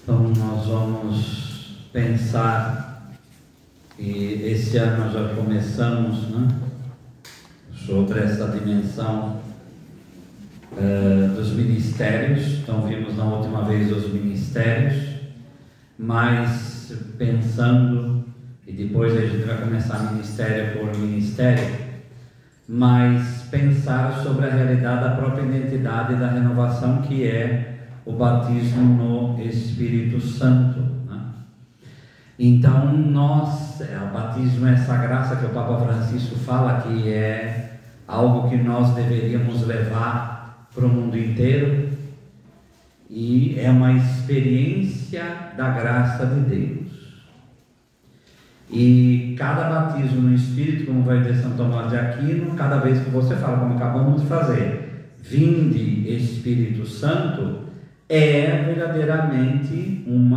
Então nós vamos pensar, e esse ano nós já começamos, né, sobre essa dimensão dos ministérios. Então vimos na última vez os ministérios, mas pensando, e depois a gente vai começar ministério por ministério, mas pensar sobre a realidade da própria identidade da renovação, que é o batismo no Espírito Santo, né? Então o batismo é essa graça que o Papa Francisco fala que é algo que nós deveríamos levar para o mundo inteiro, e é uma experiência da graça de Deus. E cada batismo no Espírito, como vai dizer São Tomás de Aquino, cada vez que você fala, como acabamos de fazer, vinde Espírito Santo, é verdadeiramente um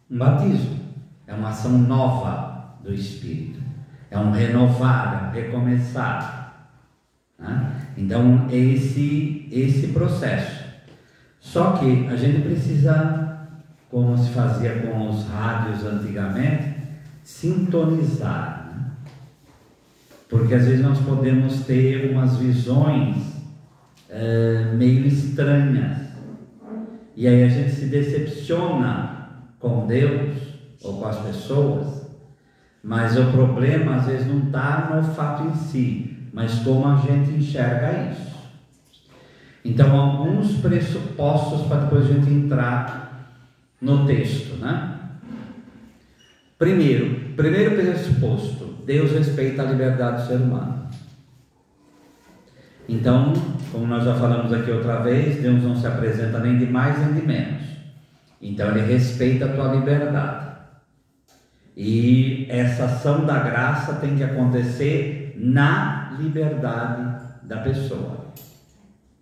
batismo, é uma ação nova do Espírito, é um renovar, é um recomeçar, né? Então é esse processo. Só que a gente precisa, como se fazia com os rádios antigamente, sintonizar, né? Porque às vezes nós podemos ter umas visões meio estranhas, e aí a gente se decepciona com Deus ou com as pessoas, mas o problema às vezes não está no fato em si, mas como a gente enxerga isso. Então, alguns pressupostos para depois a gente entrar no texto, né? Primeiro pressuposto: Deus respeita a liberdade do ser humano. Então, como nós já falamos aqui outra vez, Deus não se apresenta nem de mais nem de menos. Então Ele respeita a tua liberdade. E essa ação da graça tem que acontecer na liberdade da pessoa,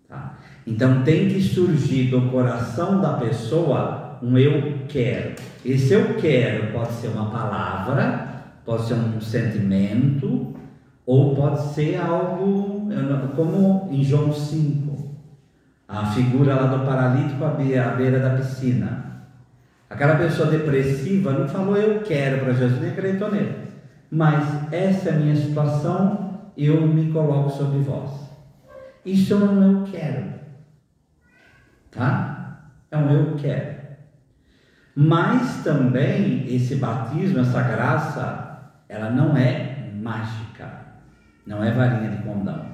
tá? Então tem que surgir do coração da pessoa um eu quero. Esse eu quero pode ser uma palavra, pode ser um sentimento, ou pode ser algo como em João 5, a figura lá do paralítico à beira da piscina. Aquela pessoa depressiva não falou eu quero para Jesus, nem acreditou nele, mas essa é a minha situação, eu me coloco sobre vós. Isso é um eu quero, tá? É um eu quero. Mas também esse batismo, essa graça, ela não é mágica, não é varinha de condão.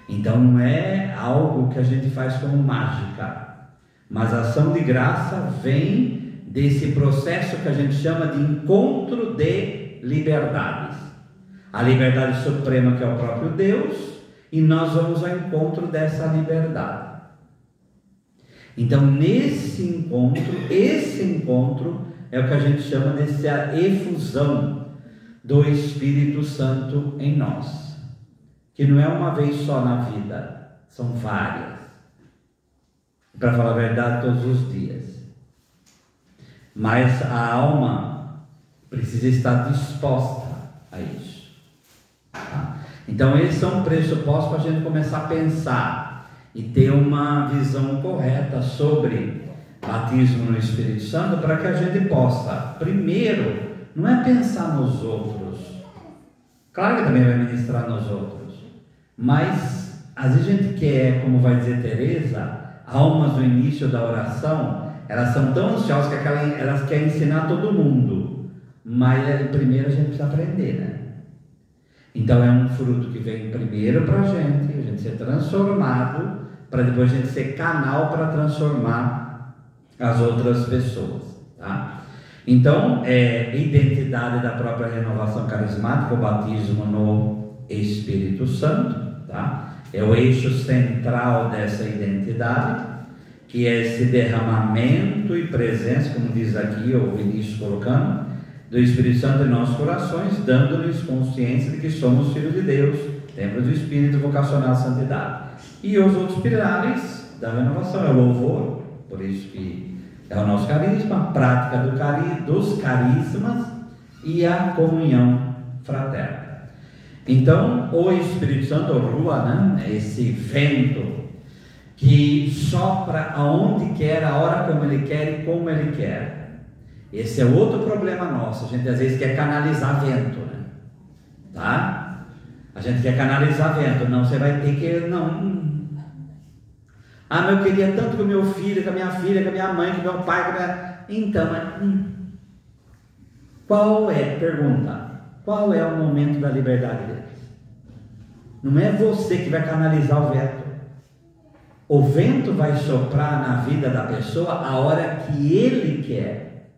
Então não é algo que a gente faz como mágica, mas a ação de graça vem desse processo que a gente chama de encontro de liberdades. A liberdade suprema, que é o próprio Deus, e nós vamos ao encontro dessa liberdade. Então esse encontro é o que a gente chama dessa efusão do Espírito Santo em nós, que não é uma vez só na vida, são várias, para falar a verdade, todos os dias. Mas a alma precisa estar disposta a isso, tá? Então esses são pressupostos para a gente começar a pensar e ter uma visão correta sobre batismo no Espírito Santo, para que a gente possa, primeiro, não é pensar nos outros, claro que também vai ministrar nos outros, mas às vezes a gente quer, como vai dizer Teresa, almas no início da oração, elas são tão ansiosas que elas querem ensinar todo mundo, mas primeiro a gente precisa aprender, né? Então é um fruto que vem primeiro para a gente ser transformado, para depois a gente ser canal para transformar as outras pessoas, tá? Então identidade da própria renovação carismática, o batismo no Espírito Santo, tá? É o eixo central dessa identidade, que é esse derramamento e presença, como diz aqui o Vinícius colocando, do Espírito Santo em nossos corações, dando-nos consciência de que somos filhos de Deus, templo do Espírito, vocacional à santidade. E os outros pilares da renovação é o louvor, por isso que é o nosso carisma, a prática dos carismas e a comunhão fraterna. Então, o Espírito Santo, o Rua, né, esse vento que sopra aonde quer, a hora como Ele quer e como Ele quer. Esse é outro problema nosso. A gente às vezes quer canalizar vento, né? Tá? A gente quer canalizar vento. Não, você vai ter que... Não. Ah, mas eu queria tanto com o meu filho, com a minha filha, com a minha mãe, com o meu pai, com a minha... Então, qual é, pergunta, qual é o momento da liberdade deles? Não é você que vai canalizar o vento. O vento vai soprar na vida da pessoa a hora que ele quer.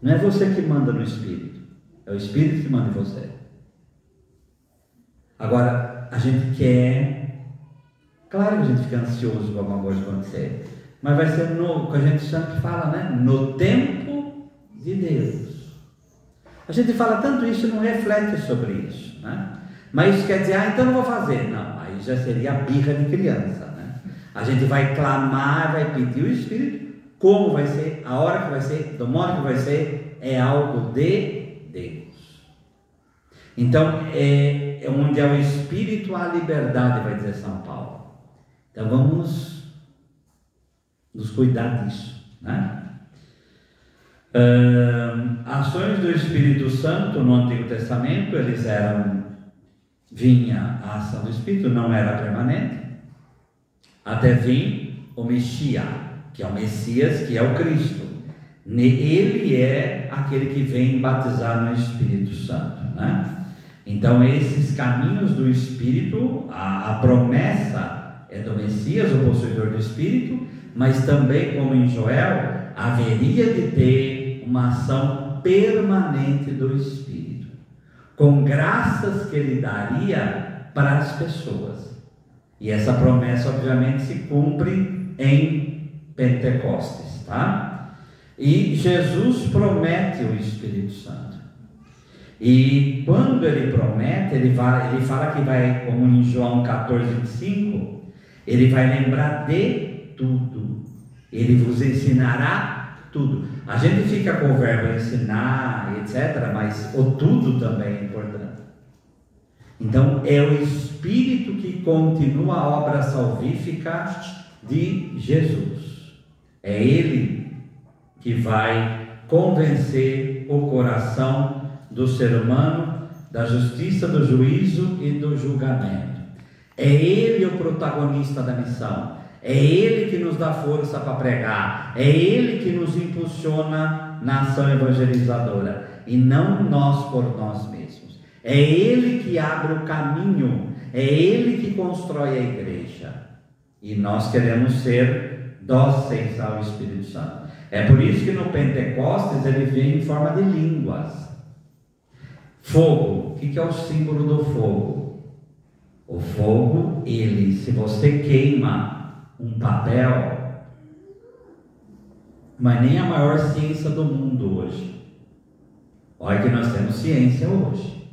Não é você que manda no Espírito, é o Espírito que manda em você. Agora, a gente quer, claro que a gente fica ansioso com alguma coisa acontecer, mas vai ser o que a gente sempre fala, né? No tempo de Deus. A gente fala tanto isso e não reflete sobre isso, né? Mas isso quer dizer, então não vou fazer. Não, aí já seria a birra de criança, né? A gente vai clamar, vai pedir o Espírito, como vai ser, a hora que vai ser, do modo que vai ser, é algo de Deus. Então, é onde é o Espírito, a liberdade, vai dizer São Paulo. Então vamos nos cuidar disso, né? Ações do Espírito Santo no Antigo Testamento, eles vinha a ação do Espírito, não era permanente, até vir o Messias, que é o Messias, que é o Cristo. Ele é aquele que vem batizar no Espírito Santo, né? Então esses caminhos do Espírito, a promessa é do Messias, o possuidor do Espírito, mas também, como em Joel, haveria de ter uma ação permanente do Espírito, com graças que Ele daria para as pessoas. E essa promessa, obviamente, se cumpre em Pentecostes, tá? E Jesus promete o Espírito Santo. E quando Ele promete, ele fala que vai, como em João 14:25, Ele vai lembrar de tudo. Ele vos ensinará tudo. A gente fica com o verbo ensinar, etc., mas o tudo também é importante. Então é o Espírito que continua a obra salvífica de Jesus. É Ele que vai convencer o coração do ser humano da justiça, do juízo e do julgamento. É Ele o protagonista da missão. É Ele que nos dá força para pregar. É Ele que nos impulsiona na ação evangelizadora. E não nós por nós mesmos. É Ele que abre o caminho. É Ele que constrói a igreja. E nós queremos ser dóceis ao Espírito Santo. É por isso que no Pentecostes ele vem em forma de línguas. Fogo. O que é o símbolo do fogo? O fogo, se você queima um papel, mas nem a maior ciência do mundo hoje, olha que nós temos ciência hoje,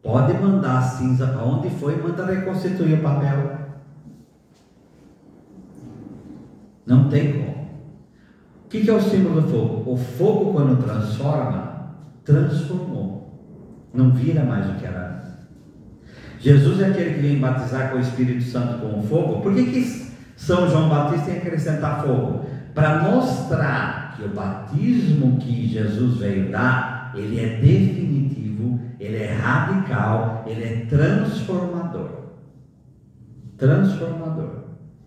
pode mandar a cinza para onde foi e manda reconstituir o papel. Não tem como. O que é o símbolo do fogo? O fogo, quando transformou, não vira mais o que era antes. Jesus é aquele que vem batizar com o Espírito Santo com o fogo. Por que São João Batista tem que acrescentar fogo? Para mostrar que o batismo que Jesus veio dar, ele é definitivo, ele é radical, ele é transformador. Transformador.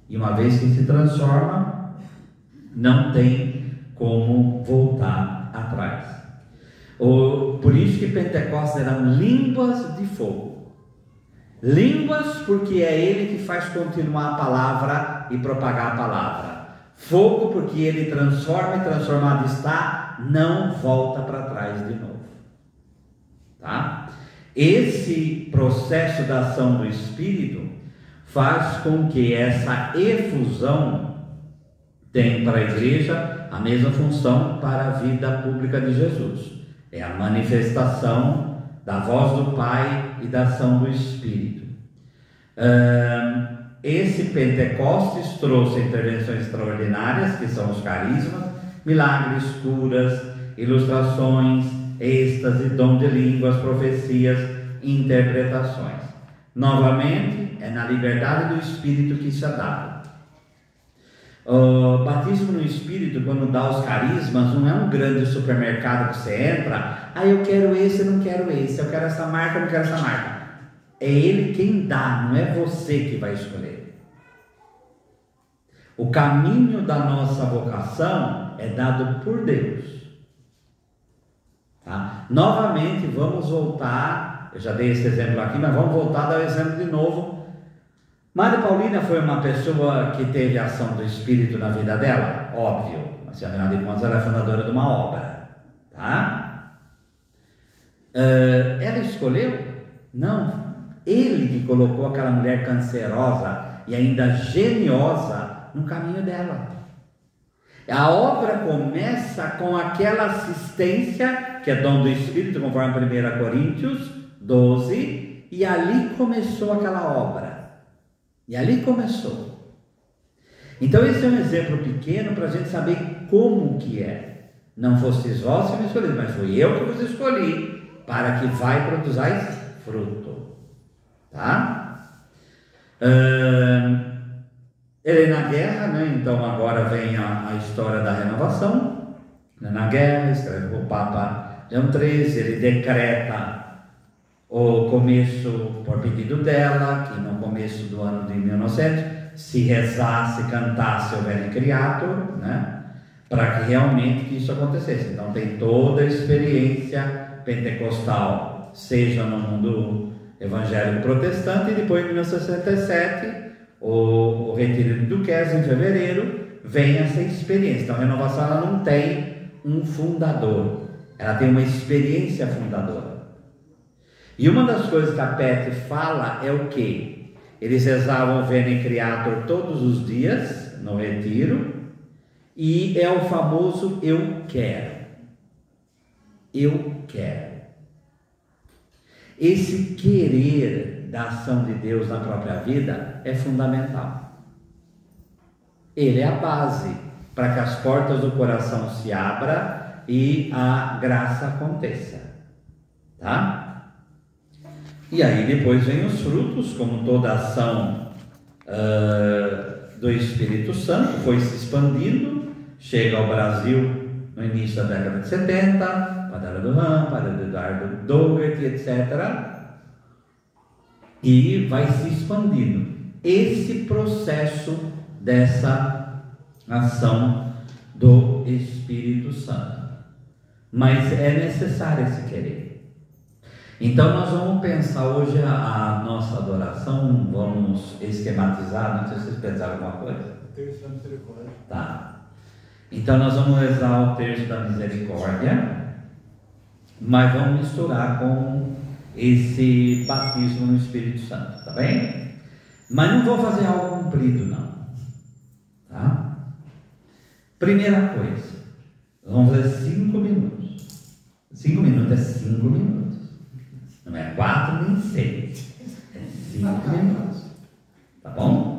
E uma vez que se transforma, não tem como voltar atrás. Por isso que Pentecostes eram línguas de fogo. Línguas, porque é Ele que faz continuar a palavra e propagar a palavra. Fogo, porque Ele transforma e transformado está, não volta para trás de novo. Tá? Esse processo da ação do Espírito faz com que essa efusão tenha para a igreja a mesma função para a vida pública de Jesus. É a manifestação da voz do Pai e da ação do Espírito. Esse Pentecostes trouxe intervenções extraordinárias, que são os carismas, milagres, curas, ilustrações, êxtase, dom de línguas, profecias, interpretações. Novamente, é na liberdade do Espírito que isso é dado. O batismo no Espírito, quando dá os carismas, não é um grande supermercado que você entra, eu quero esse, eu não quero esse, eu quero essa marca, eu não quero essa marca. É Ele quem dá, não é você que vai escolher. O caminho da nossa vocação é dado por Deus. Tá? Novamente, vamos voltar, eu já dei esse exemplo aqui, mas vamos voltar a dar o exemplo de novo. Maria Paulina foi uma pessoa que teve a ação do Espírito na vida dela? Óbvio, mas afinal de contas ela é fundadora de uma obra. Tá? Ela escolheu? Não. Ele que colocou aquela mulher cancerosa e ainda geniosa no caminho dela. A obra começa com aquela assistência, que é dom do Espírito, conforme 1 Coríntios 12, e ali começou aquela obra. E ali começou. Então esse é um exemplo pequeno para a gente saber como que é. Não fostes vós que me escolheram, mas fui eu que vos escolhi, para que vai produzais fruto. Tá? Ele é na guerra, né? Então agora vem a história da renovação. Na guerra, escreve o Papa Leão XIII, ele decreta o começo por pedido dela, que no começo do ano de 1900 se rezasse, cantasse o Veni Creator, né? Para que realmente isso acontecesse. Então tem toda a experiência pentecostal, seja no mundo evangélico protestante, e depois em 1967 o retiro de Duquesne, em fevereiro, vem essa experiência. Então a renovação ela não tem um fundador, ela tem uma experiência fundadora. E uma das coisas que a Pet fala é o que? Eles rezavam o Veni Creator todos os dias no retiro, e é o famoso eu quero. Eu quero. Esse querer da ação de Deus na própria vida é fundamental. Ele é a base para que as portas do coração se abram e a graça aconteça. Tá? E aí depois vem os frutos, como toda ação do Espírito Santo foi se expandindo, chega ao Brasil no início da década de 70, Padre do Ram, Padre Eduardo Dougherty, etc. E vai se expandindo. Esse processo dessa ação do Espírito Santo. Mas é necessário esse querer. Então nós vamos pensar hoje a nossa adoração, vamos esquematizar, não sei se vocês pensaram alguma coisa. O terço da misericórdia. Tá. Então nós vamos rezar o terço da misericórdia, mas vamos misturar com esse batismo no Espírito Santo, tá bem? Mas não vou fazer algo comprido não, tá? Primeira coisa, vamos fazer 5 minutos. 5 minutos é 5 minutos. Não é 4 nem 6, é 5 minutos, tá bom?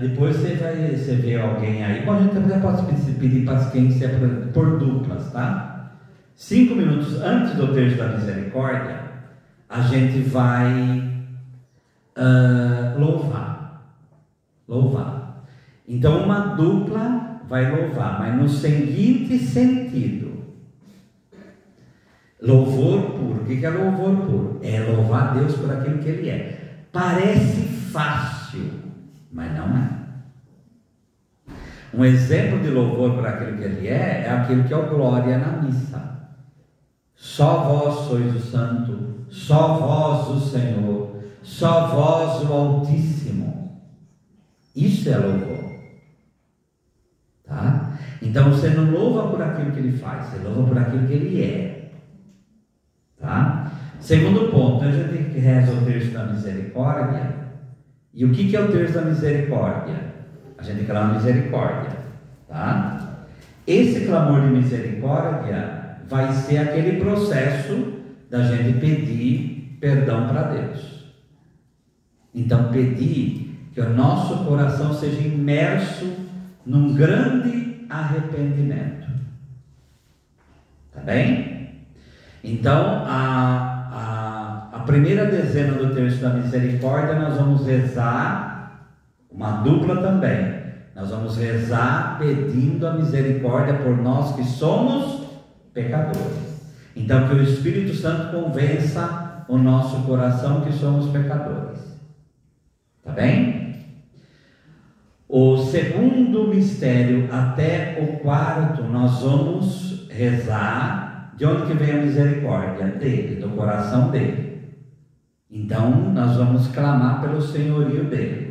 Depois você vê alguém aí. Bom, a gente também pode pedir paciência por duplas, tá? 5 minutos antes do terço da misericórdia, a gente vai louvar. Então uma dupla vai louvar, mas no seguinte sentido: louvor puro. O que é louvor puro? É louvar Deus por aquilo que Ele é. Parece fácil, mas não é. Um exemplo de louvor por aquilo que Ele é aquilo que é o glória na missa. Só vós sois o Santo, só vós o Senhor, só vós o Altíssimo. Isso é louvor. Tá? Então você não louva por aquilo que Ele faz, você louva por aquilo que Ele é. Tá? Segundo ponto, a gente reza o terço da misericórdia. E o que é o terço da misericórdia? A gente clama misericórdia, tá? Esse clamor de misericórdia vai ser aquele processo da gente pedir perdão para Deus. Então pedir que o nosso coração seja imerso num grande arrependimento, tá bem? Então a primeira dezena do terço da misericórdia, nós vamos rezar, uma dupla também. Nós vamos rezar pedindo a misericórdia por nós que somos pecadores. Então, que o Espírito Santo convença o nosso coração que somos pecadores. Tá bem? O segundo mistério até o quarto, nós vamos rezar. De onde que vem a misericórdia? Dele, do coração dele. Então, nós vamos clamar pelo senhorio dele.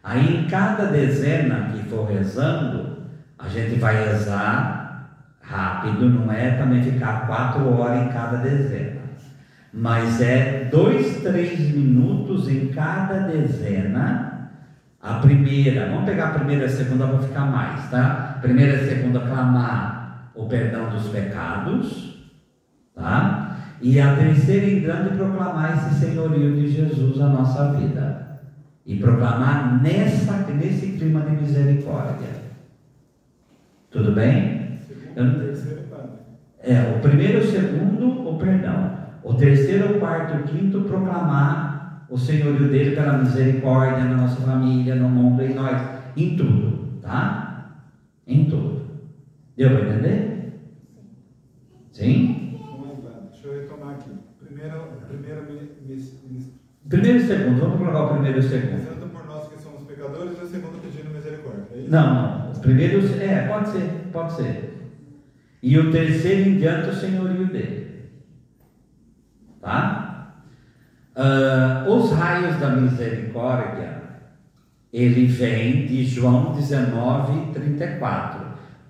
Aí, em cada dezena que for rezando, a gente vai rezar rápido, não é também ficar 4 horas em cada dezena, mas é 2, 3 minutos em cada dezena. A primeira, vamos pegar a primeira e a segunda para ficar mais, tá? Primeira e a segunda, clamar o perdão dos pecados, tá? E a terceira em grande, proclamar esse senhorio de Jesus na nossa vida. E proclamar nesse clima de misericórdia. Tudo bem? O primeiro, o segundo, o perdão. O terceiro, o quarto, o quinto, proclamar o senhorio dele pela misericórdia na nossa família, no mundo, em nós, em tudo, tá? Em tudo. Deu para entender? Sim? Deixa eu retomar aqui. Primeiro e segundo, vamos colocar o primeiro e o segundo. Rezando por nós que somos pecadores e o segundo pedindo misericórdia. É isso? Não. O primeiro, pode ser. E o terceiro em diante, o senhorio dele. Tá? Os raios da misericórdia, ele vem de João 19:34.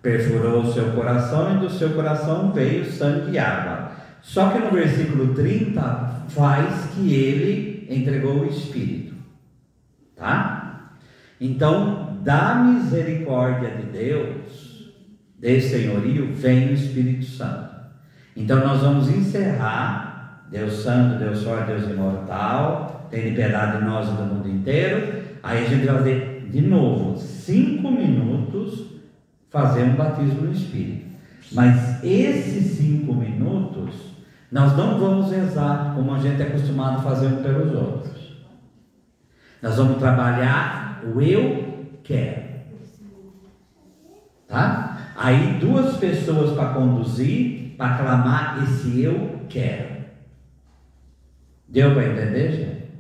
Perfurou o seu coração e do seu coração veio sangue e água. Só que no versículo 30 faz que ele entregou o Espírito, tá? Então, da misericórdia de Deus, desse senhorio, vem o Espírito Santo. Então nós vamos encerrar: Deus Santo, Deus Forte, Deus Imortal, tem piedade de nós e do mundo inteiro. Aí a gente vai fazer de novo 5 minutos, fazer um batismo no Espírito. Mas esses 5 minutos nós não vamos rezar como a gente é acostumado a fazer um pelos outros. Nós vamos trabalhar o eu quero, tá? Aí 2 pessoas para conduzir, para clamar esse eu quero. Deu para entender, gente?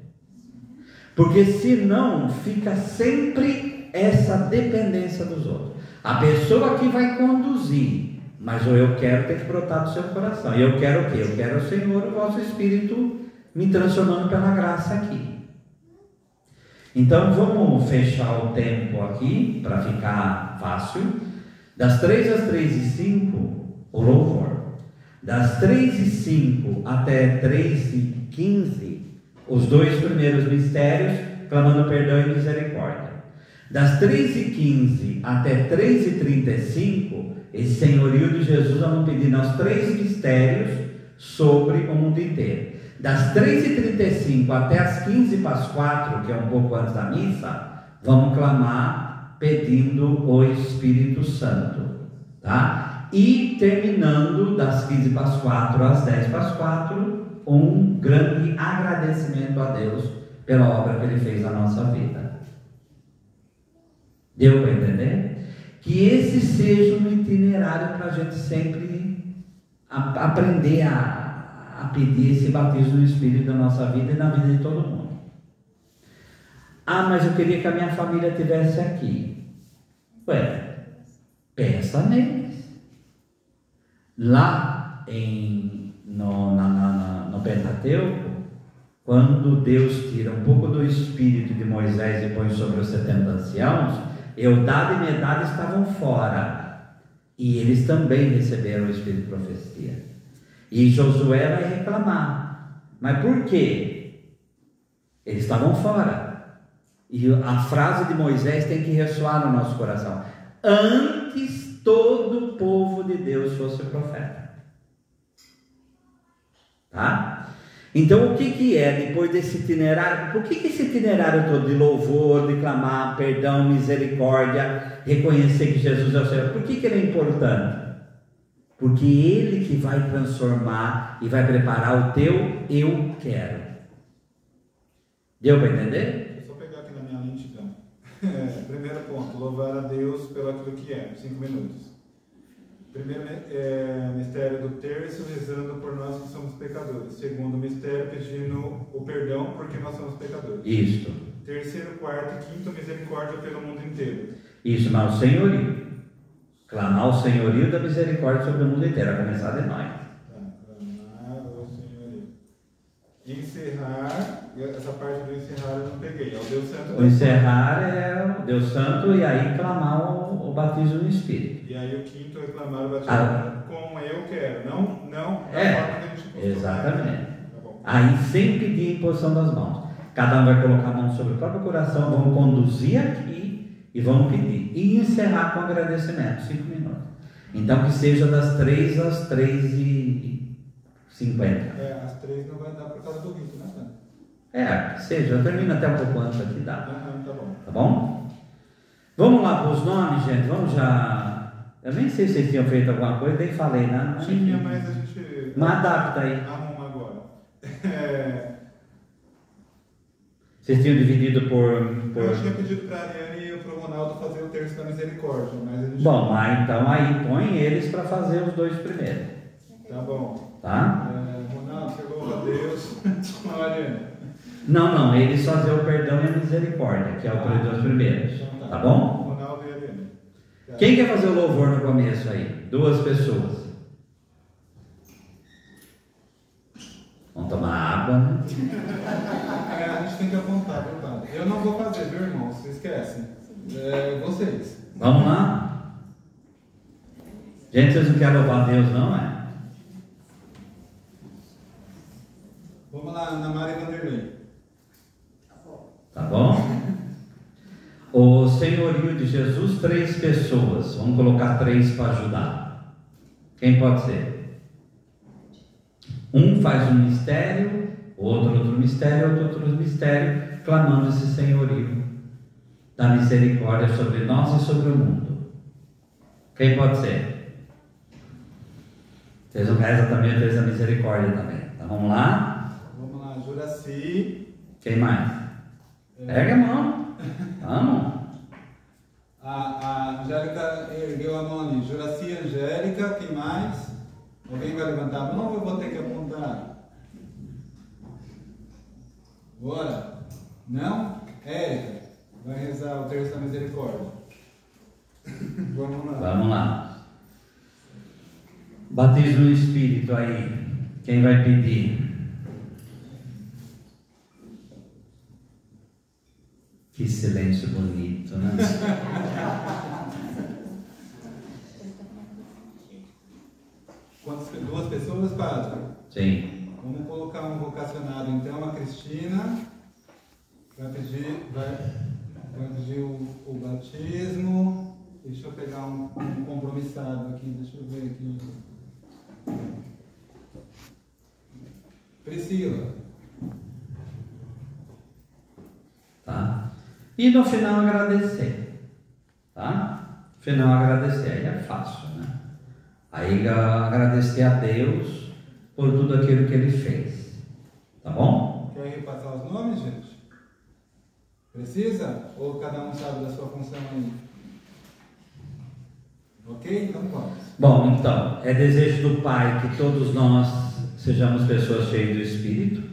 Porque senão fica sempre essa dependência dos outros. A pessoa que vai conduzir, mas o eu quero tem que brotar do seu coração. E eu quero o quê? Eu quero o Senhor, o vosso Espírito, me transformando pela graça aqui. Então vamos fechar o tempo aqui, para ficar fácil. Das 3 às 3:05, o louvor. Das 3:05 até 3:15, os 2 primeiros mistérios, clamando perdão e misericórdia. Das 3:15 até 3:35, esse senhorio de Jesus, nós vamos pedir nos 3 mistérios sobre o mundo inteiro. Das 3:35 até as 15:04, que é um pouco antes da missa, vamos clamar pedindo o Espírito Santo, tá? E terminando das 15:04 às 10:04, um grande agradecimento a Deus pela obra que Ele fez na nossa vida. Deu para entender? Que esse seja um itinerário para a gente sempre aprender a pedir esse batismo no Espírito da nossa vida e na vida de todo mundo. Mas eu queria que a minha família estivesse aqui. Pensa neles. Lá no Pentateuco, quando Deus tira um pouco do Espírito de Moisés e põe sobre os 70 anciãos, Eudade e Medade estavam fora, e eles também receberam o Espírito de profecia. E Josué vai reclamar: mas por quê? Eles estavam fora. E a frase de Moisés tem que ressoar no nosso coração: antes todo o povo de Deus fosse profeta. Tá? Então o que é depois desse itinerário? Por que esse itinerário todo de louvor, de clamar perdão, misericórdia, reconhecer que Jesus é o Senhor? Por que ele é importante? Porque Ele que vai transformar e vai preparar o teu eu quero. Deu para entender? Deixa eu só pegar aqui na minha lentidão. Primeiro ponto, louvar a Deus pelo aquilo que é, 5 minutos. Primeiro mistério do terço, rezando por nós que somos pecadores. Segundo mistério, pedindo o perdão porque nós somos pecadores. Isso. Terceiro, quarto e quinto, misericórdia pelo mundo inteiro. Isso, mas o senhorio. Clamar o senhorio da misericórdia sobre o mundo inteiro, a começar de nós. Clamar o senhorio. Encerrar, essa parte do encerrar eu não peguei, é o Deus Santo. O encerrar é o Deus Santo e aí clamar o batismo no Espírito. E aí o quinto é clamar o batismo como eu quero, não da forma que a gente costuma. Exatamente. Tá bom. Aí sem pedir imposição das mãos. Cada um vai colocar a mão sobre o próprio coração, vão conduzir aqui e vão pedir. E encerrar com agradecimento, 5 minutos. Então que seja das 3 às 3h50. Às 3 não vai dar por causa do rito, né? Que seja, termina até um pouco antes aqui, dá. Tá bom. Tá bom? Vamos lá para os nomes, gente. Vamos já. Eu nem sei se vocês tinham feito alguma coisa, nem falei, né? Tinha, mas a gente. Mas adapta aí. Arruma agora. Vocês tinham dividido por. Eu tinha pedido para a Ariane e para o Ronaldo fazer o terço da misericórdia, mas a gente. Bom, mas então aí põe eles para fazer os 2 primeiros. Tá bom. Tá? Ronaldo, você louva a Deus com a Ariane. Não, eles fazer o perdão e a misericórdia, que é o 2 primeiros. Então Tá bom? Ronaldo e Ariane. Quem quer fazer o louvor no começo aí? 2 pessoas. Vamos tomar água, né? A gente tem que apontar, viu, padre? Eu não vou fazer, viu, irmão? Vocês esquecem. Vocês. Vamos lá? Gente, vocês não querem louvar a Deus, não é? Vamos lá, Ana Maria Vanderlei. Tá bom? O senhorio de Jesus, 3 pessoas. Vamos colocar 3 para ajudar. Quem pode ser? Um faz um mistério, outro mistério, outro mistério, clamando esse senhorio da misericórdia sobre nós e sobre o mundo. Quem pode ser? Vocês não rezam também o terço da misericórdia também. Então vamos lá? Vamos lá, Juraci. Quem mais? Pega a mão. Vamos. A Angélica ergueu a mão ali. Juraci, Angélica, quem mais? Alguém vai levantar a mão ou eu vou ter que apontar? Bora. Não? Érica, vai rezar o terço da misericórdia. Vamos lá. Vamos lá. Batismo no Espírito aí. Quem vai pedir? Que silêncio bonito, né? Quantas? 2 pessoas, padre? Sim. Vamos colocar um vocacionado então, a Cristina. Vai pedir o batismo. Deixa eu pegar um compromissado aqui, deixa eu ver aqui. Priscila. Tá? E no final agradecer. Tá? No final agradecer, aí é fácil, né? Aí agradecer a Deus por tudo aquilo que Ele fez. Tá bom? Quer repassar os nomes, gente? Precisa? Ou cada um sabe da sua função aí? Ok? Então vamos. Bom, então, é desejo do Pai que todos nós sejamos pessoas cheias do Espírito.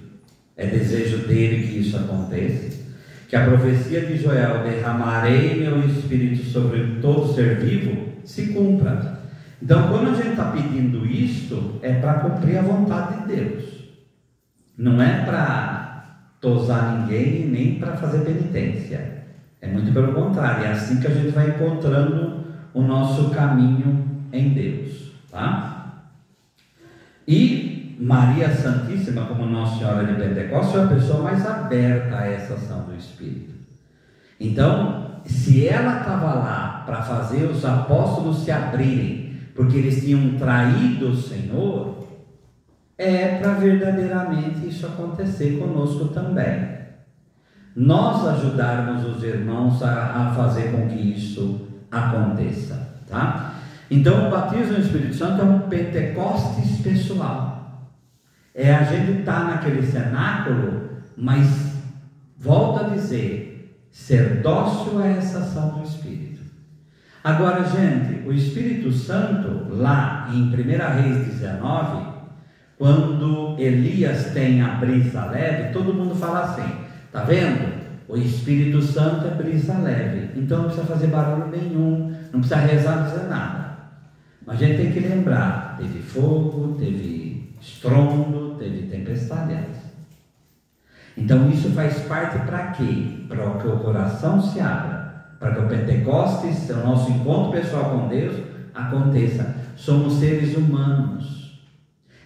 É desejo dele que isso aconteça. Que a profecia de Joel, derramarei meu Espírito sobre todo ser vivo, se cumpra. Então, quando a gente está pedindo isto, é para cumprir a vontade de Deus. Não é para tosar ninguém, nem para fazer penitência. É muito pelo contrário, é assim que a gente vai encontrando o nosso caminho em Deus. Tá? E Maria Santíssima, como Nossa Senhora de Pentecostes, é a pessoa mais aberta a essa ação do Espírito. Então, se ela estava lá para fazer os apóstolos se abrirem, porque eles tinham traído o Senhor, é para verdadeiramente isso acontecer conosco também. Nós ajudarmos os irmãos a fazer com que isso aconteça, tá? Então o batismo no Espírito Santo é um Pentecostes pessoal. É a gente estar naquele cenáculo, mas volto a dizer, ser dócil a essa ação do Espírito. Agora, gente, o Espírito Santo, lá em 1 Reis 19, quando Elias tem a brisa leve, todo mundo fala assim, tá vendo? O Espírito Santo é brisa leve, então não precisa fazer barulho nenhum, não precisa rezar, não precisa nada. Mas a gente tem que lembrar, teve fogo, teve estrondo, teve tempestade. Então isso faz parte para quê? Para que o coração se abra, para que o Pentecostes, o nosso encontro pessoal com Deus, aconteça. Somos seres humanos,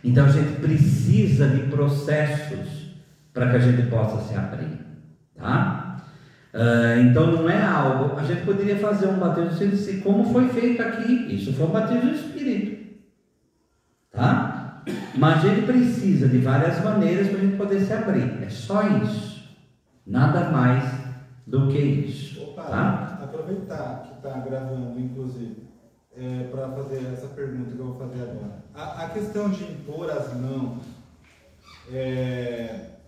então a gente precisa de processos para que a gente possa se abrir, tá? Então não é algo, a gente poderia fazer um batismo do Espírito, como foi feito aqui, isso foi um batismo do Espírito, tá? Mas a gente precisa de várias maneiras para a gente poder se abrir, é só isso, nada mais do que isso. Opa, tá? Aproveitar que está gravando, inclusive, para fazer essa pergunta que eu vou fazer agora. A questão de impor as mãos,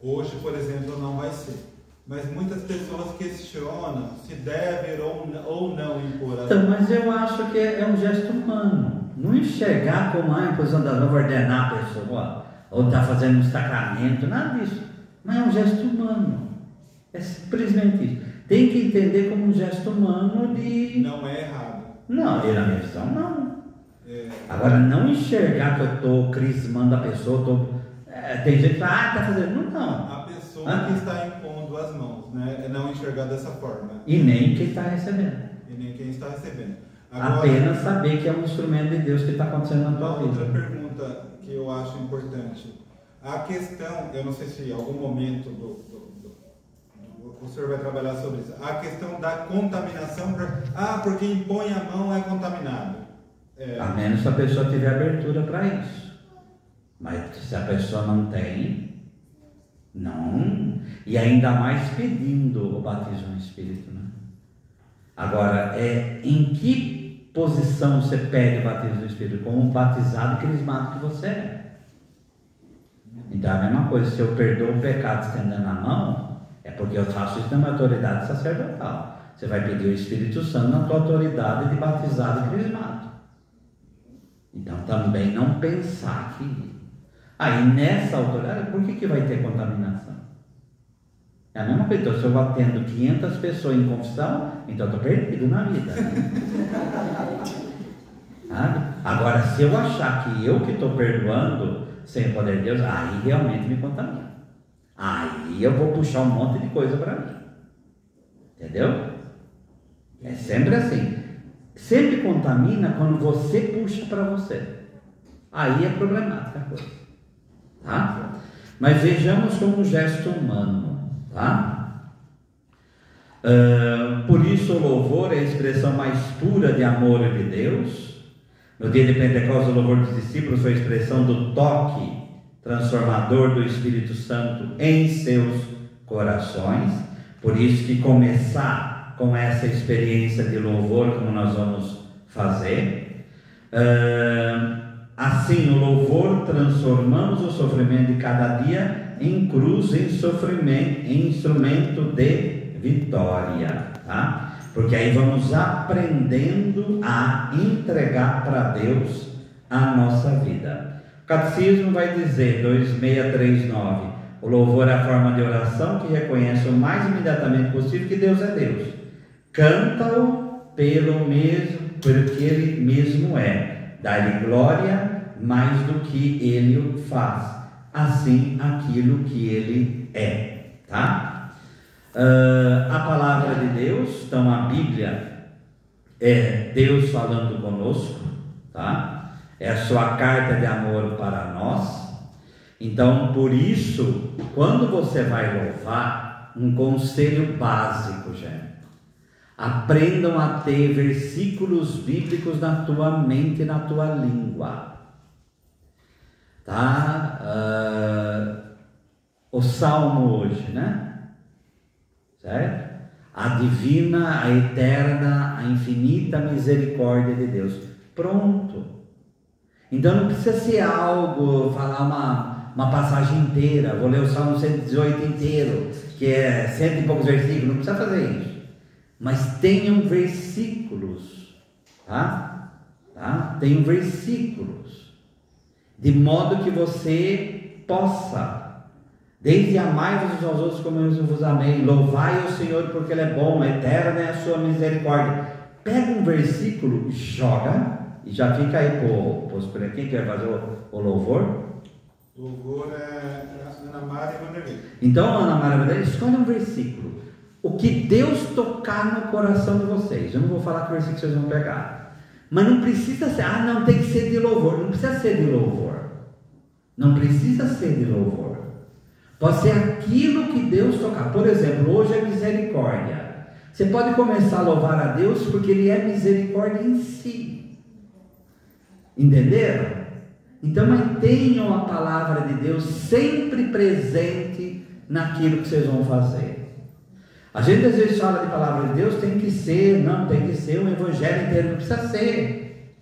hoje, por exemplo, não vai ser. Mas muitas pessoas questionam se deve ou não impor as mãos. Mas eu acho que é um gesto humano. Não enxergar como a imposição das mãos vai ordenar a pessoa, ou está fazendo um sacramento, nada disso. Mas é um gesto humano. É simplesmente isso. Tem que entender como um gesto humano de... Não é errado. Não, na minha visão, não. Agora, não enxergar que eu estou crismando a pessoa, tem gente que fala, está fazendo... Não. A pessoa que está impondo as mãos, né? É não enxergar dessa forma. E nem quem está recebendo. E nem quem está recebendo. Agora, apenas saber que é um instrumento de Deus que está acontecendo na tua vida. Outra pergunta que eu acho importante. A questão, eu não sei se em algum momento o senhor vai trabalhar sobre isso. A questão da contaminação. Porque impõe a mão é contaminado. A menos que a pessoa tiver abertura para isso. Mas se a pessoa não tem, não. E ainda mais pedindo o batismo no Espírito, né? Agora, em que posição você pede o batismo do Espírito? Como um batizado crismado que você é. Então é a mesma coisa, se eu perdoo o pecado estendendo a mão, é porque eu faço isso na minha autoridade sacerdotal. Você vai pedir o Espírito Santo na tua autoridade de batizado e crismado. Então também não pensar que... Aí nessa autoridade, por que vai ter contaminação? É a mesma coisa, então, se eu atendo 500 pessoas em confissão, então eu estou perdido na vida, né? Agora, se eu achar que eu que estou perdoando sem o poder de Deus, aí realmente me contamina. Aí eu vou puxar um monte de coisa para mim. Entendeu? É sempre assim. Sempre contamina quando você puxa para você. Aí é problemática a coisa. Tá? Mas vejamos como um gesto humano, tá? Por isso o louvor é a expressão mais pura de amor de Deus. No dia de Pentecostes, o louvor dos discípulos foi a expressão do toque transformador do Espírito Santo em seus corações. Por isso que começar com essa experiência de louvor, como nós vamos fazer. Assim, no louvor, transformamos o sofrimento de cada dia em cruz, em sofrimento, em instrumento de vitória, tá? Porque aí vamos aprendendo a entregar para Deus a nossa vida. O Catecismo vai dizer, 2639, o louvor é a forma de oração que reconhece o mais imediatamente possível que Deus é Deus. Canta-o porque Ele mesmo é. Dá-lhe glória mais do que Ele faz, assim aquilo que Ele é, tá? A palavra de Deus, então a Bíblia é Deus falando conosco, tá? É a sua carta de amor para nós. Então, por isso, quando você vai louvar, um conselho básico, gente: aprendam a ter versículos bíblicos na tua mente e na tua língua, tá? O salmo hoje, né? Certo? A divina, a eterna, a infinita misericórdia de Deus. Pronto. Então não precisa ser algo, falar uma passagem inteira, vou ler o Salmo 118 inteiro, que é 100 e poucos versículos, não precisa fazer isso. Mas tenham versículos, tá? Tenham versículos, de modo que você possa, desde amai uns aos outros como eu vos amei, louvai o Senhor porque Ele é bom, eterna é a sua misericórdia. Pega um versículo, joga, e já fica aí para quem quer fazer o louvor. Louvor é Ana Mara e Vanderlei. Então, Ana Mara e Vanderlei, escolhe um versículo. O que Deus tocar no coração de vocês. Eu não vou falar que versículo vocês vão pegar. Mas não precisa ser, não tem que ser de louvor. Não precisa ser de louvor. Não precisa ser de louvor. Pode ser aquilo que Deus tocar. Por exemplo, hoje é misericórdia. Você pode começar a louvar a Deus porque Ele é misericórdia em si. Entenderam? Então, mantenham a palavra de Deus sempre presente naquilo que vocês vão fazer. A gente às vezes fala de palavra de Deus, tem que ser um evangelho inteiro, não precisa ser.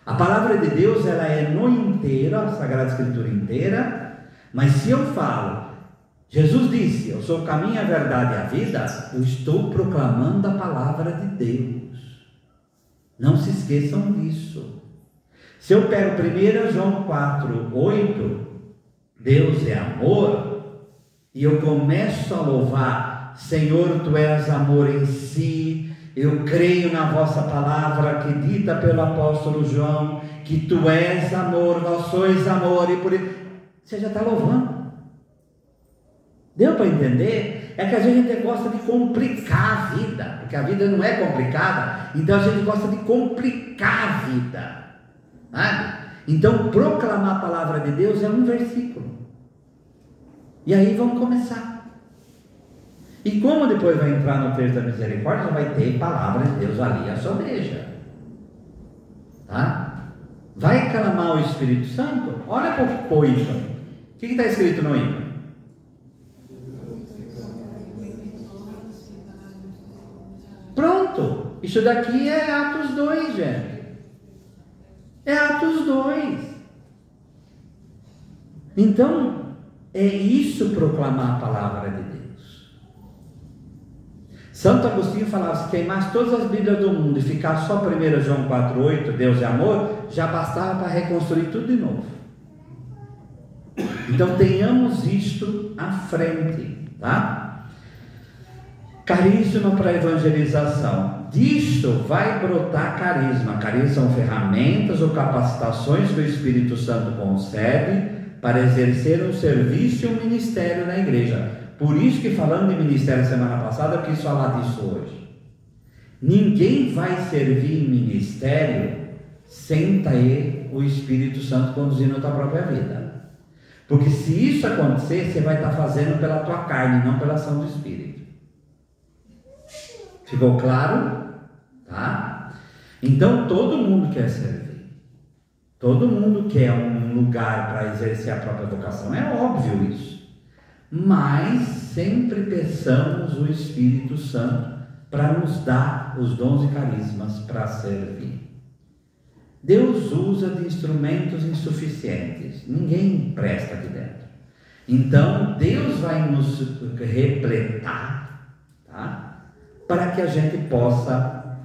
A palavra de Deus, ela é no inteiro, a Sagrada Escritura inteira, mas se eu falo, Jesus disse, eu sou o caminho, a verdade e a vida, eu estou proclamando a palavra de Deus. Não se esqueçam disso. Se eu pego 1 João 4:8, Deus é amor, e eu começo a louvar, Senhor, Tu és amor em si, eu creio na vossa palavra que dita pelo apóstolo João, que Tu és amor, vós sois amor, e por isso, você já está louvando. Deu para entender? É que a gente gosta de complicar a vida, porque a vida não é complicada, então a gente gosta de complicar a vida. Então proclamar a palavra de Deus é um versículo, e aí vamos começar. E como depois vai entrar no texto da misericórdia, vai ter palavra de Deus ali a sobreja, tá? Vai clamar o Espírito Santo. Olha para o ícone, o que está escrito no ícone? Pronto, isso daqui é Atos 2, gente. É Atos 2. Então, é isso proclamar a palavra de Deus. Santo Agostinho falava, se queimasse todas as Bíblias do mundo e ficar só 1 João 4:8, Deus é amor, já bastava para reconstruir tudo de novo. Então, tenhamos isto à frente, tá? Carisma para evangelização. Disto vai brotar carisma. Carisma são ferramentas ou capacitações que o Espírito Santo concede para exercer um serviço e um ministério na igreja. Por isso que, falando de ministério semana passada, eu quis falar disso hoje. Ninguém vai servir em ministério sem ter o Espírito Santo conduzindo a tua própria vida. Porque se isso acontecer, você vai estar fazendo pela tua carne, não pela ação do Espírito. Ficou claro? Tá? Então todo mundo quer servir. Todo mundo quer um lugar para exercer a própria vocação. É óbvio isso. Mas sempre peçamos o Espírito Santo para nos dar os dons e carismas para servir. Deus usa de instrumentos insuficientes. Ninguém presta aqui dentro. Então Deus vai nos repletar, tá? Para que a gente possa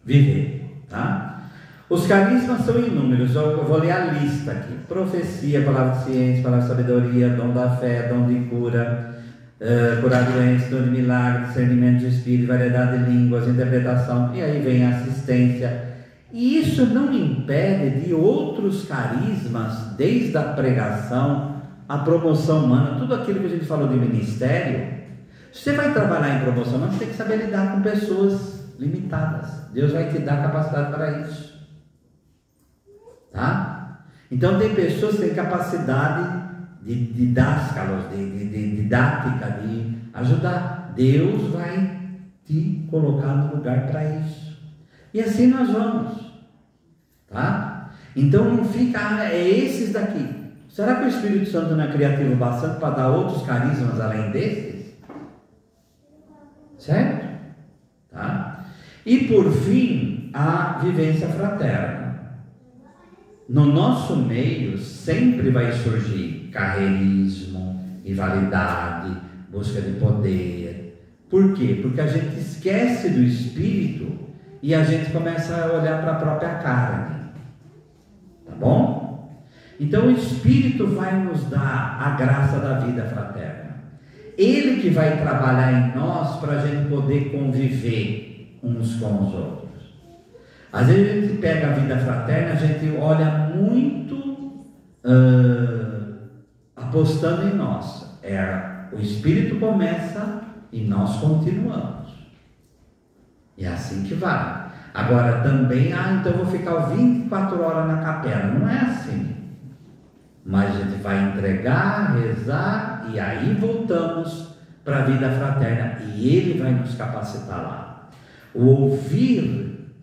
viver, tá? Os carismas são inúmeros. Eu vou ler a lista aqui: profecia, palavra de ciência, palavra de sabedoria, dom da fé, dom de cura, curar doenças, dom de milagre, discernimento de espírito, variedade de línguas, interpretação, e aí vem a assistência. E isso não impede de outros carismas, desde a pregação, a promoção humana, tudo aquilo que a gente falou de ministério. Se você vai trabalhar em promoção humana, você tem que saber lidar com pessoas limitadas. Deus vai te dar capacidade para isso, tá? Então tem pessoas que têm capacidade de didáscalos, de didática, de ajudar. Deus vai te colocar no lugar para isso. E assim nós vamos, tá? Então não fica, é esses daqui. Será que o Espírito Santo não é criativo bastante para dar outros carismas além desses? Certo? Tá? E por fim, a vivência fraterna. No nosso meio sempre vai surgir de carreirismo, rivalidade, busca de poder. Por quê? Porque a gente esquece do Espírito e a gente começa a olhar para a própria carne. Tá bom? Então o Espírito vai nos dar a graça da vida fraterna. Ele que vai trabalhar em nós para a gente poder conviver uns com os outros. Às vezes a gente pega a vida fraterna, a gente olha muito apostando em nós. O Espírito começa e nós continuamos. E é assim que vai. Agora também, então eu vou ficar 24 horas na capela. Não é assim. Mas a gente vai entregar, rezar, e aí voltamos para a vida fraterna. E Ele vai nos capacitar lá. O ouvir,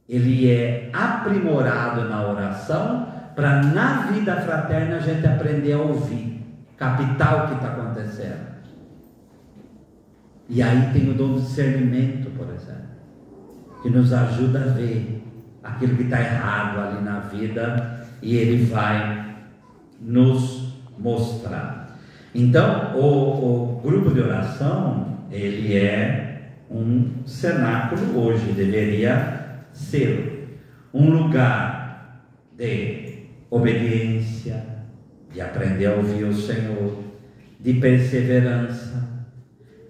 ele é aprimorado na oração, para na vida fraterna a gente aprender a ouvir, captar o que está acontecendo. E aí tem o dom do discernimento, por exemplo, que nos ajuda a ver aquilo que está errado ali na vida, e ele vai nos mostrar. Então o grupo de oração, ele é um cenáculo, hoje deveria ser um lugar de obediência, de aprender a ouvir o Senhor, de perseverança,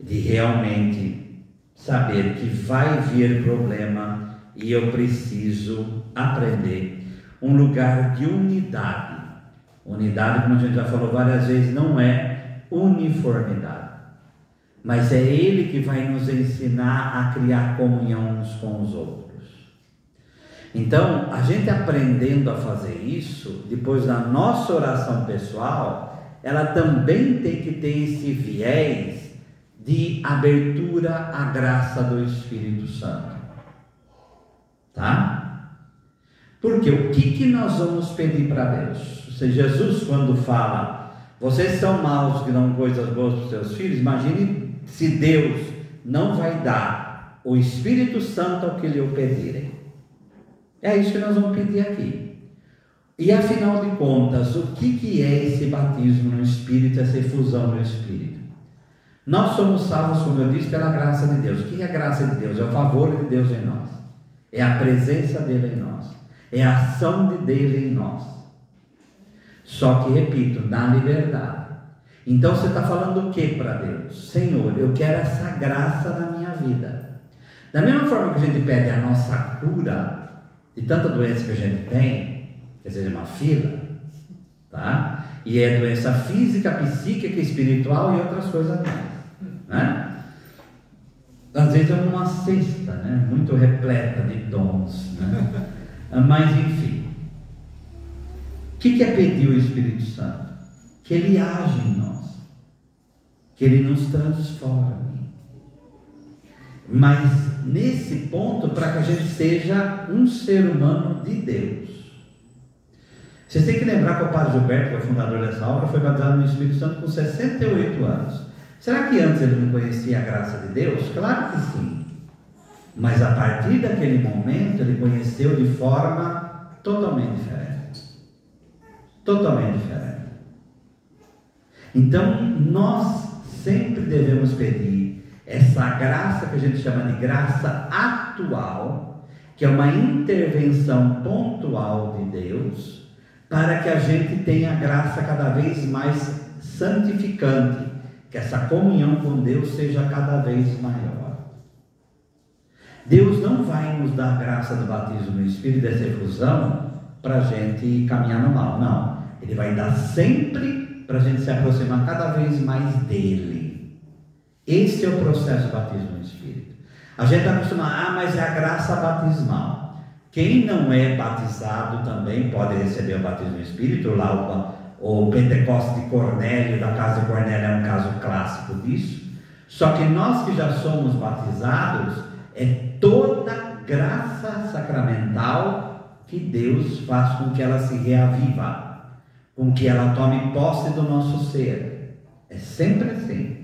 de realmente saber que vai vir problema e eu preciso aprender. Um lugar de unidade. Unidade, como a gente já falou várias vezes, não é uniformidade, mas é Ele que vai nos ensinar a criar comunhão uns com os outros. Então, a gente aprendendo a fazer isso, depois da nossa oração pessoal, ela também tem que ter esse viés de abertura à graça do Espírito Santo. Tá? Porque o que nós vamos pedir para Deus? Ou seja, Jesus, quando fala, vocês são maus que dão coisas boas para os seus filhos, imagine se Deus não vai dar o Espírito Santo ao que lhe o pedirem. É isso que nós vamos pedir aqui. E afinal de contas, o que é esse batismo no Espírito, essa efusão no Espírito? Nós somos salvos, como eu disse, pela graça de Deus. O que é a graça de Deus? É o favor de Deus em nós. É a presença dele em nós. É a ação dele em nós. Só que, repito, na liberdade. Então você está falando o que para Deus? Senhor, eu quero essa graça na minha vida. Da mesma forma que a gente pede a nossa cura de tanta doença que a gente tem, quer dizer, uma fila, tá? E é doença física, psíquica, espiritual e outras coisas mais, né? Às vezes é uma cesta, né? Muito repleta de dons, né? Mas enfim, o que é pedir o Espírito Santo? Que Ele age em nós, que Ele nos transforme. Mas nesse ponto, para que a gente seja um ser humano de Deus. Vocês têm que lembrar que o Padre Gilberto, que é o fundador dessa obra, foi batizado no Espírito Santo com 68 anos. Será que antes ele não conhecia a graça de Deus? Claro que sim. Mas a partir daquele momento, ele conheceu de forma totalmente diferente. Totalmente diferente. Então, nós sempre devemos pedir essa graça que a gente chama de graça atual, que é uma intervenção pontual de Deus, para que a gente tenha graça cada vez mais santificante, que essa comunhão com Deus seja cada vez maior. Deus não vai nos dar a graça do batismo no Espírito, dessa efusão, para a gente caminhar no mal, não. Ele vai dar sempre para a gente se aproximar cada vez mais dele. Esse é o processo do batismo no Espírito. A gente está acostumado, mas é a graça batismal. Quem não é batizado também pode receber o batismo no Espírito. Lá o Pentecostes de Cornélio, da casa de Cornélio, é um caso clássico disso. Só que nós que já somos batizados, é toda graça sacramental que Deus faz com que ela se reaviva, com que ela tome posse do nosso ser. É sempre assim.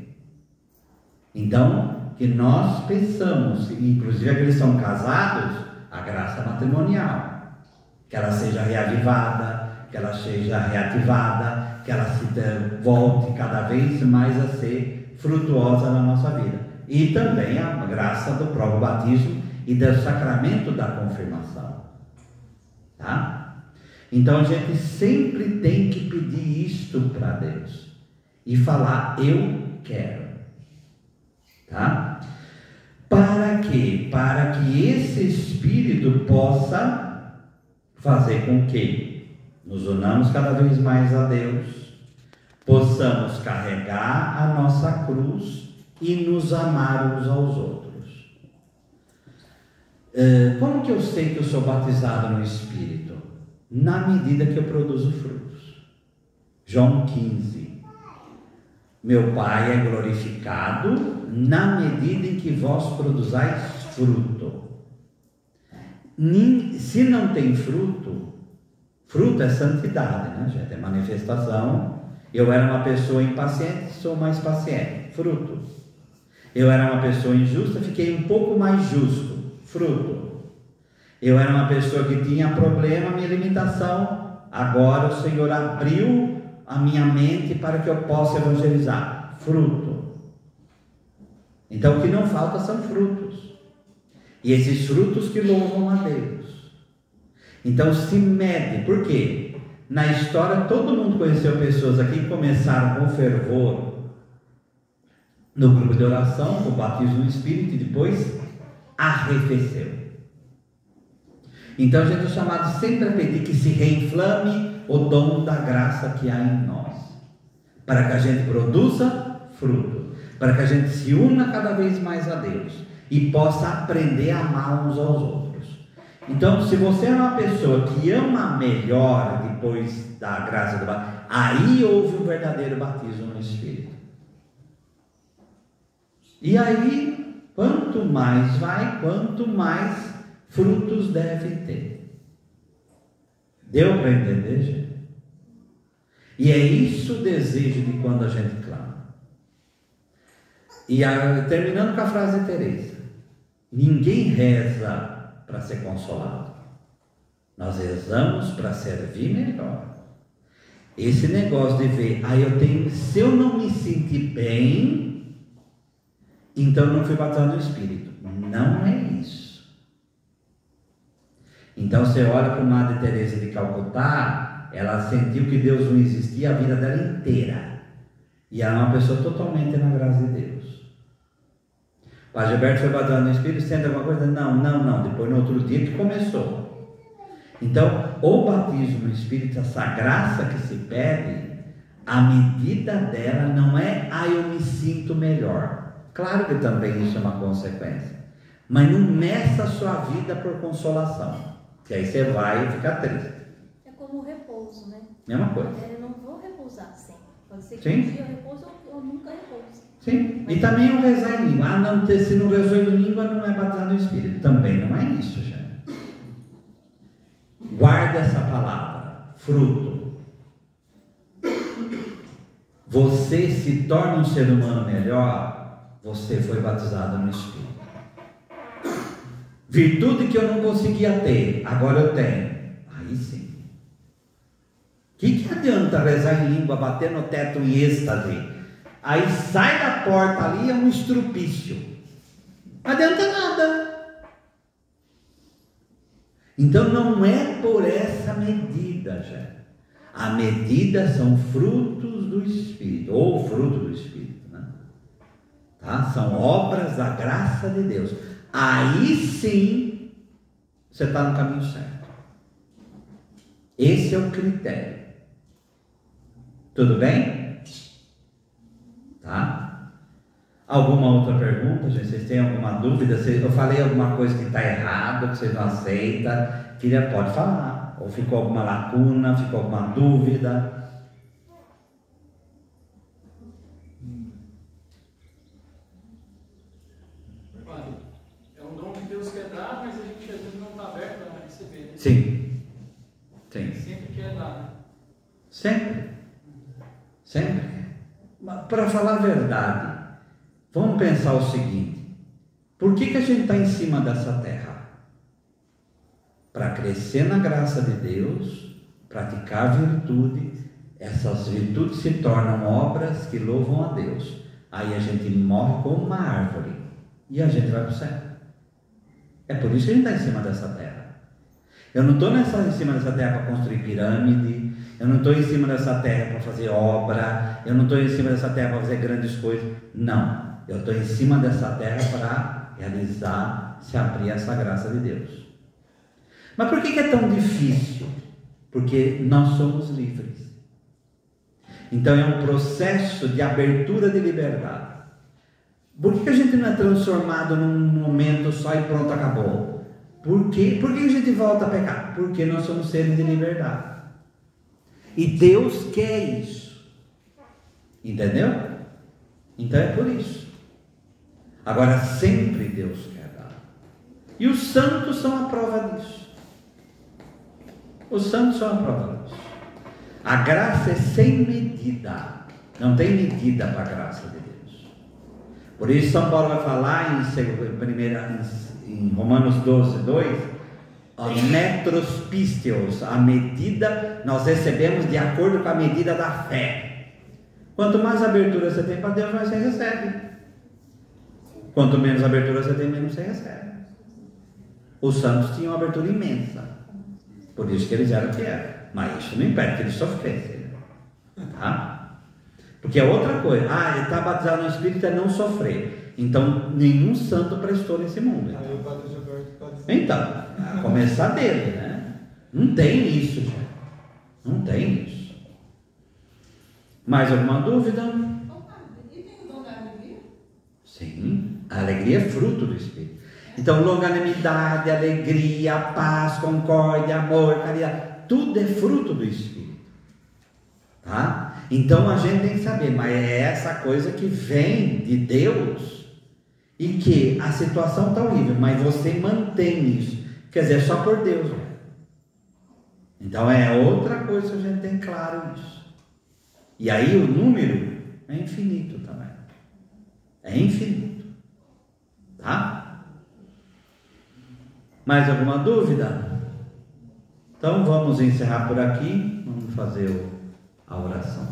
Então, que nós pensamos, inclusive aqueles que são casados, a graça matrimonial, que ela seja reavivada, que ela seja reativada, que ela volte cada vez mais a ser frutuosa na nossa vida. E também a graça do próprio batismo e do sacramento da confirmação. Tá? Então a gente sempre tem que pedir isto para Deus e falar: eu quero. Tá? Para quê? Para que esse Espírito possa fazer com que nos unamos cada vez mais a Deus, possamos carregar a nossa cruz e nos amar uns aos outros. Como que eu sei que eu sou batizado no Espírito? Na medida que eu produzo frutos. João 15. Meu Pai é glorificado na medida em que vós produzais fruto. Se não tem fruto, fruto é santidade, né, gente? É manifestação. Eu era uma pessoa impaciente, sou mais paciente. Fruto. Eu era uma pessoa injusta, fiquei um pouco mais justo. Fruto. Eu era uma pessoa que tinha problema, minha limitação. Agora o Senhor abriu a minha mente para que eu possa evangelizar. Fruto. Então o que não falta são frutos. E esses frutos que louvam a Deus. Então se mede. Por quê? Na história todo mundo conheceu pessoas aqui que começaram com fervor no grupo de oração, com o batismo no Espírito, e depois arrefeceu. Então a gente é chamado sempre a pedir que se reinflame o dom da graça que há em nós, para que a gente produza fruto, para que a gente se una cada vez mais a Deus e possa aprender a amar uns aos outros. Então, se você é uma pessoa que ama melhor depois da graça do batismo, aí houve um verdadeiro batismo no Espírito. E aí, quanto mais vai, quanto mais frutos deve ter. Deu para entender, gente? E é isso o desejo de quando a gente clama. E terminando com a frase de Teresa: ninguém reza para ser consolado, nós rezamos para servir melhor. Esse negócio de ver, se eu não me sentir bem, então eu não fui batizado no Espírito. Não é isso. Então você olha para a Madre Teresa de Calcutá, ela sentiu que Deus não existia a vida dela inteira, e ela é uma pessoa totalmente na graça de Deus. O Padre Gilberto foi batizado no Espírito, sente alguma coisa? Não, depois no outro dia que começou. Então o batismo no Espírito, essa graça que se pede, a medida dela não é eu me sinto melhor. Claro que também isso é uma consequência, mas não meça a sua vida por consolação, que aí você vai ficar triste. É como o repouso, né? Mesma coisa. Eu não vou repousar sempre. Pode ser que Sim. um dia eu repouso ou nunca repouso. Sim. E também o rezar em língua. Se não rezou em língua, não é batizado no Espírito. Também não é isso, gente. Guarda essa palavra. Fruto. Você se torna um ser humano melhor, você foi batizado no Espírito. Virtude que eu não conseguia ter, agora eu tenho. Aí sim. O que adianta rezar em língua, bater no teto em êxtase? Aí sai da porta ali, é um estrupício. Não adianta nada. Então não é por essa medida, gente. A medida são frutos do Espírito, ou fruto do Espírito, né? Tá? São obras da graça de Deus. Aí sim você está no caminho certo. Esse é o critério. Tudo bem? Tá? Alguma outra pergunta, gente? Vocês têm alguma dúvida? Eu falei alguma coisa que está errado, que vocês não aceitam? Pode falar. Ou ficou alguma lacuna, ficou alguma dúvida? É um dom que Deus quer dar, mas a gente às vezes não está aberto a receber. Né? Sim. Sim. Sempre quer dar. Né? Sempre. Sempre. Para falar a verdade, vamos pensar o seguinte: por que a gente está em cima dessa terra? Para crescer na graça de Deus, praticar a virtude essas virtudes se tornam obras que louvam a Deus. Aí a gente morre como uma árvore e a gente vai para o céu. É por isso que a gente está em cima dessa terra. Eu não estou em cima dessa terra para construir pirâmide, eu não estou em cima dessa terra para fazer obra, eu não estou em cima dessa terra para fazer grandes coisas. Não, eu estou em cima dessa terra para realizar, se abrir essa graça de Deus. Mas por que é tão difícil? Porque nós somos livres. Então é um processo de abertura de liberdade. Por que a gente não é transformado num momento só e pronto, acabou? Por que a gente volta a pecar? Porque nós somos seres de liberdade. E Deus quer isso. Entendeu? Então é por isso. Agora sempre Deus quer dar. E os santos são a prova disso. Os santos são a prova disso. A graça é sem medida. Não tem medida para a graça de Deus. Por isso São Paulo vai falar em Romanos 12, 2, metros pisteos, a medida nós recebemos de acordo com a medida da fé. Quanto mais abertura você tem para Deus, mais você recebe. Quanto menos abertura você tem, menos você recebe. Os santos tinham uma abertura imensa, por isso que eles eram o que eram. Mas isso não impede que eles sofressem, tá? Porque é outra coisa. Ele está batizado no Espírito é não sofrer. Então nenhum santo prestou nesse mundo. Então, a começar dele, né? Não tem isso, gente. Não tem isso. Mais alguma dúvida? E tem o dom da alegria? Sim, a alegria é fruto do Espírito. Então, longanimidade, alegria, paz, concórdia, amor, caridade, tudo é fruto do Espírito. Tá? Então a gente tem que saber, mas é essa coisa que vem de Deus e que a situação está horrível, mas você mantém isso. Quer dizer, é só por Deus. Né? Então é outra coisa que a gente tem claro isso. E aí o número é infinito também. É infinito. Tá? Mais alguma dúvida? Então vamos encerrar por aqui. Vamos fazer a oração.